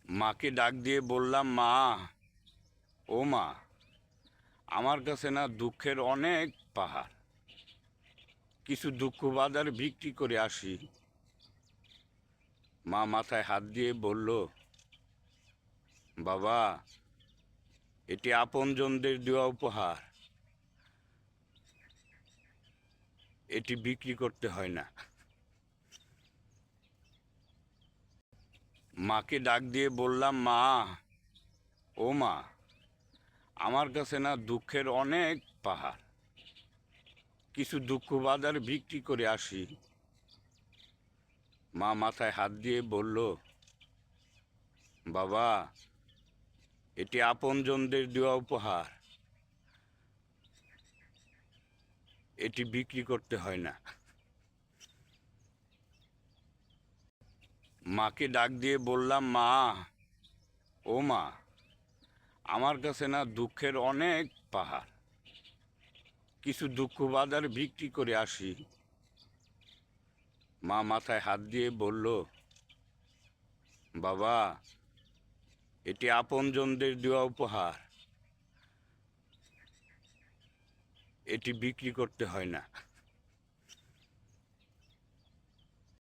মাকে ডাক দিয়ে বললাম, মা, ও মা, আমার কাছে না দুঃখের অনেক পাহাড়। কিছু দুঃখ বাজার বিক্রি করে আসি। মা মাথায় হাত দিয়ে বলল, বাবা, এটি আপনজনদের দেওয়া উপহার, এটি বিক্রি করতে হয় না। মাকে ডাক দিয়ে বললাম, মা, ও মা, আমার কাছে না দুঃখের অনেক পাহাড়। কিছু দুঃখ বাজার বিক্রি করে আসি। মা মাথায় হাত দিয়ে বলল, বাবা, এটি আপনজনদের দেওয়া উপহার, এটি বিক্রি করতে হয় না। মাকে ডাক দিয়ে বললাম, মা, ও মা, আমার কাছে না দুঃখের অনেক পাহাড়। কিছু দুঃখ বাজার বিক্রি করে আসি। মা মাথায় হাত দিয়ে বলল, বাবা, এটি আপনজনদের দেওয়া উপহার, এটি বিক্রি করতে হয় না।